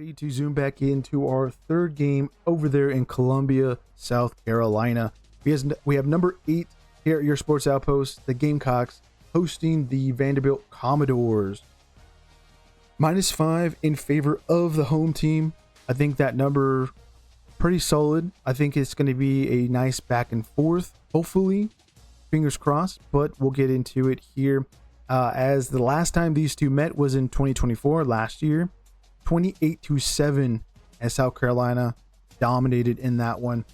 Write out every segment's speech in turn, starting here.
ready to zoom back into our third game over there in Columbia, South Carolina. We have number 8 here at your Sports Outpost, the Gamecocks, hosting the Vanderbilt Commodores. -5 in favor of the home team. I think that number pretty solid. I think it's going to be a nice back and forth, hopefully. Fingers crossed, but we'll get into it here. As the last time these two met was in 2024, last year, 28-7, as South Carolina dominated in that one.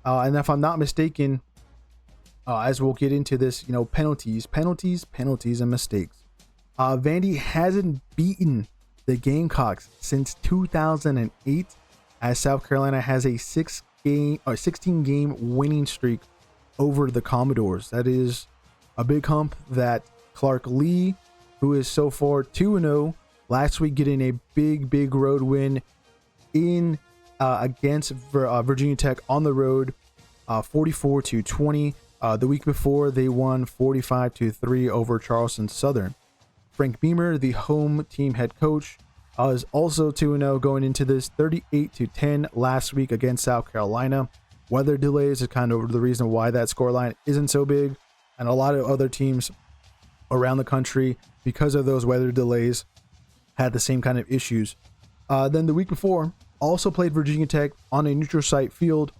And if I'm not mistaken, as we'll get into this, penalties, and mistakes. Vandy hasn't beaten the Gamecocks since 2008, as South Carolina has a 16-game winning streak over the Commodores. That is a big hump that Clark Lee, who is so far 2-0, last week getting a big road win in against Virginia Tech on the road, 44-20. The week before, they won 45-3 over Charleston Southern. Frank Beamer, the home team head coach, is also 2-0 going into this, 38-10 last week against South Carolina. Weather delays is kind of the reason why that scoreline isn't so big, and a lot of other teams around the country, because of those weather delays, had the same kind of issues. Then the week before, also played Virginia Tech on a neutral site field,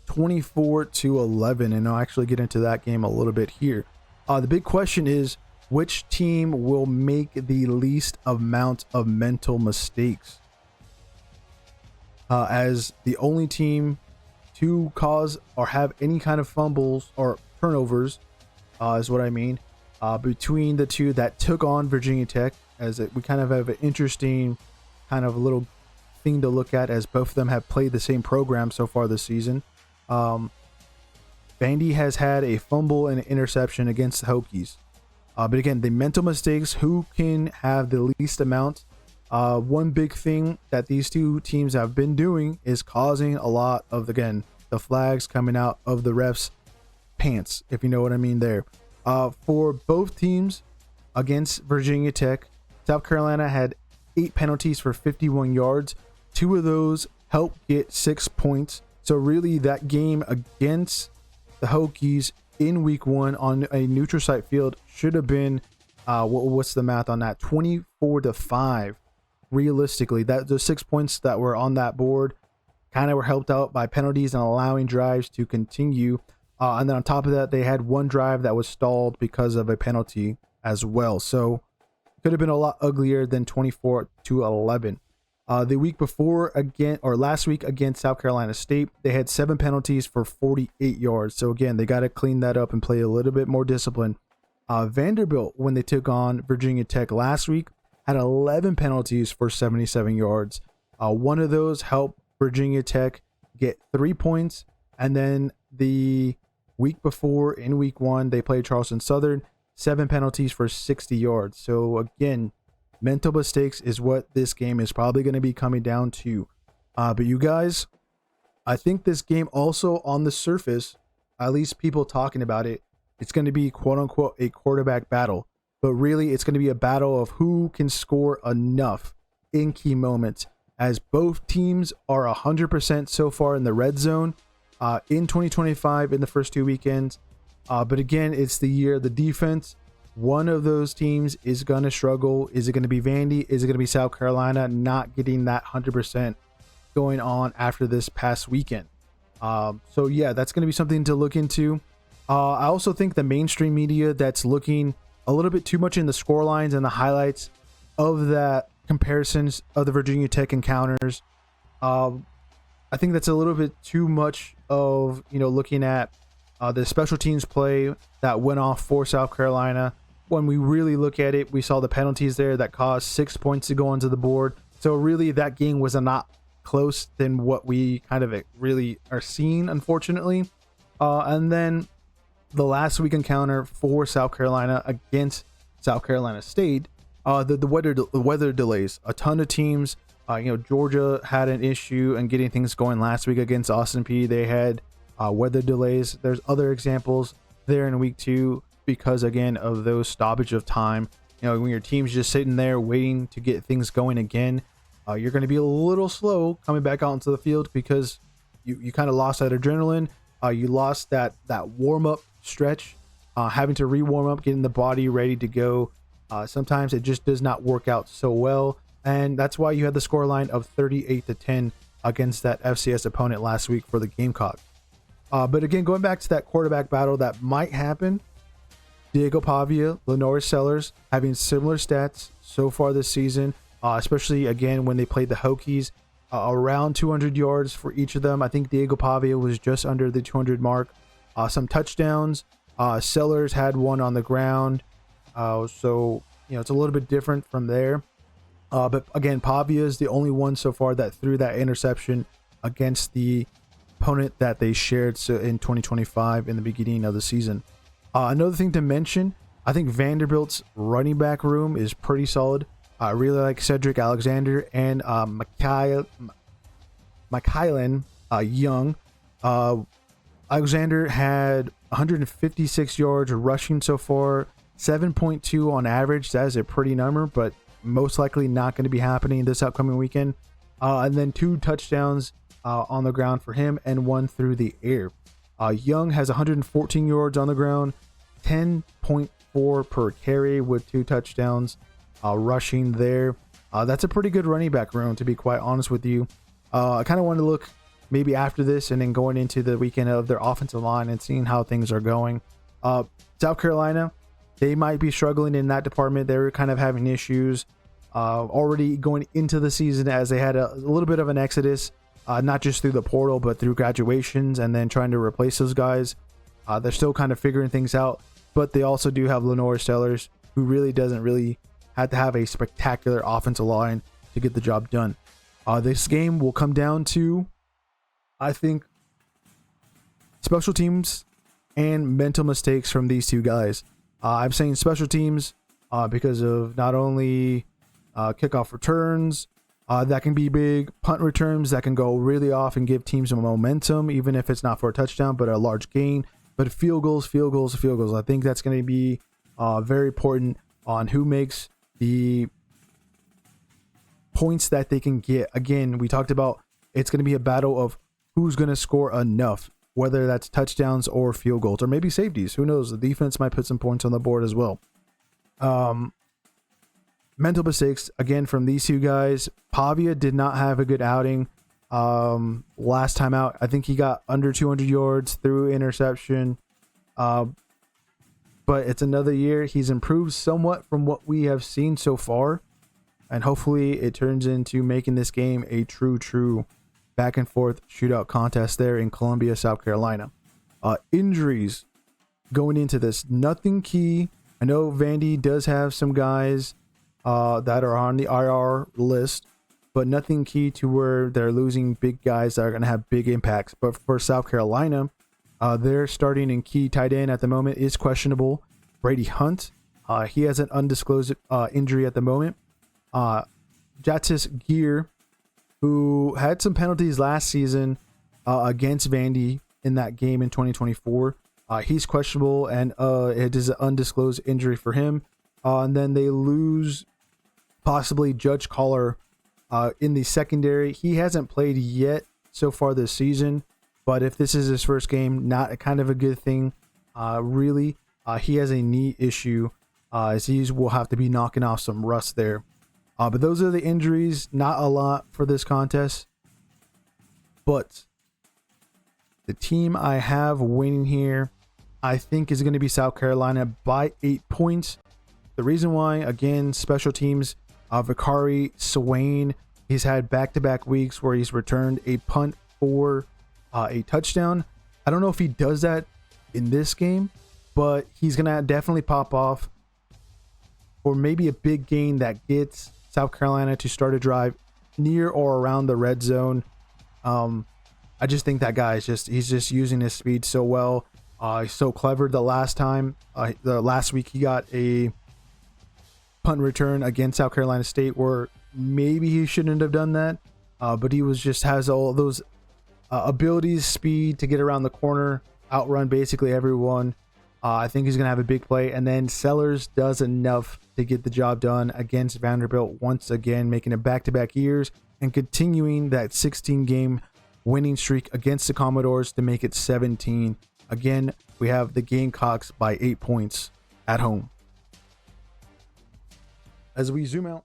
24-11, and I'll actually get into that game a little bit here. The big question is, which team will make the least amount of mental mistakes? As the only team to cause or have any kind of fumbles or turnovers, is what I mean, between the two that took on Virginia Tech, we kind of have an interesting kind of little thing to look at, as both of them have played the same program so far this season. Vandy has had a fumble and an interception against the Hokies. But again, the mental mistakes, who can have the least amount? One big thing that these two teams have been doing is causing a lot of, again, the flags coming out of the refs' pants, if you know what I mean there. For both teams against Virginia Tech, South Carolina had 8 penalties for 51 yards. 2 of those helped get 6 points. So really, that game against the Hokies in week 1 on a neutral site field should have been, what's the math on that? 24-5. Realistically, those 6 points that were on that board kind of were helped out by penalties and allowing drives to continue. And then on top of that, they had one drive that was stalled because of a penalty as well. So could have been a lot uglier than 24-11. The week before, last week against South Carolina State, they had 7 penalties for 48 yards. So again, they got to clean that up and play a little bit more discipline. Vanderbilt, when they took on Virginia Tech last week, had 11 penalties for 77 yards. One of those helped Virginia Tech get 3 points. And then the week before, in week 1, they played Charleston Southern, 7 penalties for 60 yards. So again, mental mistakes is what this game is probably going to be coming down to. But you guys, I think this game also, on the surface, at least people talking about it, it's going to be quote unquote a quarterback battle. But really, it's going to be a battle of who can score enough in key moments, as both teams are 100% so far in the red zone in 2025 in the first 2 weekends. But again, it's the year of the defense. One of those teams is going to struggle. Is it going to be Vandy? Is it going to be South Carolina not getting that 100% going on after this past weekend? So yeah, that's going to be something to look into. I also think the mainstream media that's looking a little bit too much in the score lines and the highlights of that comparisons of the Virginia Tech encounters. I think that's a little bit too much of, looking at the special teams play that went off for South Carolina. When we really look at it, we saw the penalties there that caused 6 points to go onto the board. So really, that game was a not close than what we kind of really are seeing, unfortunately. And then the last week encounter for South Carolina against South Carolina State, the weather delays. A ton of teams, Georgia had an issue in getting things going last week against Austin Peay. They had weather delays. There's other examples there in week 2 because, again, of those stoppage of time. When your team's just sitting there waiting to get things going again, You're going to be a little slow coming back out into the field because you kind of lost that adrenaline. You lost that warm up stretch, having to re-warm up, getting the body ready to go. Sometimes it just does not work out so well, and that's why you had the scoreline of 38-10 against that FCS opponent last week for the Gamecocks. But again, going back to that quarterback battle that might happen, Diego Pavia, Lenore Sellers having similar stats so far this season, especially again when they played the Hokies, around 200 yards for each of them. I think Diego Pavia was just under the 200 mark. Some touchdowns. Sellers had one on the ground. So, it's a little bit different from there. But again, Pavia is the only one so far that threw that interception against the opponent that they shared in 2025 in the beginning of the season. Another thing to mention, I think Vanderbilt's running back room is pretty solid. I really like Cedric Alexander and Mikaelin Young. Alexander had 156 yards rushing so far, 7.2 on average. That is a pretty number, but most likely not going to be happening this upcoming weekend. And then 2 touchdowns on the ground for him and 1 through the air. Young has 114 yards on the ground, 10.4 per carry with 2 touchdowns rushing there. That's a pretty good running back room, to be quite honest with you. I kind of want to look maybe after this and then going into the weekend of their offensive line and seeing how things are going. South Carolina, they might be struggling in that department. They're kind of having issues already going into the season, as they had a little bit of an exodus, not just through the portal, but through graduations and then trying to replace those guys. They're still kind of figuring things out, but they also do have Lenore Sellers, who really doesn't have to have a spectacular offensive line to get the job done. This game will come down to, I think, special teams and mental mistakes from these two guys. I'm saying special teams because of not only kickoff returns that can be big, punt returns that can go really off and give teams some momentum, even if it's not for a touchdown, but a large gain. But field goals. I think that's going to be very important on who makes the points that they can get. Again, we talked about it's going to be a battle of who's going to score enough, whether that's touchdowns or field goals or maybe safeties. Who knows? The defense might put some points on the board as well. Mental mistakes, again, from these two guys. Pavia did not have a good outing last time out. I think he got under 200 yards through interception. But it's another year. He's improved somewhat from what we have seen so far. And hopefully it turns into making this game a true back and forth shootout contest there in Columbia, South Carolina. Injuries going into this, nothing key. I know Vandy does have some guys that are on the IR list, but nothing key to where they're losing big guys that are going to have big impacts. But for South Carolina, their starting and key tight end at the moment is questionable. Brady Hunt, he has an undisclosed injury at the moment. Jatis Gear, who had some penalties last season against Vandy in that game in 2024. He's questionable, and it is an undisclosed injury for him. And then they lose possibly Judge Collar in the secondary. He hasn't played yet so far this season, but if this is his first game, not a kind of a good thing, really. He has a knee issue, as he will have to be knocking off some rust there. But those are the injuries. Not a lot for this contest. But the team I have winning here, I think, is going to be South Carolina by 8 points. The reason why, again, special teams, Vicari Swain, he's had back-to-back weeks where he's returned a punt for a touchdown. I don't know if he does that in this game, but he's going to definitely pop off, or maybe a big gain that gets South Carolina to start a drive near or around the red zone. I just think that guy he's just using his speed so well. He's so clever. The last week he got a punt return against South Carolina State where maybe he shouldn't have done that, but he has all those abilities, speed to get around the corner, outrun basically everyone. I think he's going to have a big play. And then Sellers does enough to get the job done against Vanderbilt once again, making it back-to-back years and continuing that 16-game winning streak against the Commodores to make it 17. Again, we have the Gamecocks by 8 points at home. As we zoom out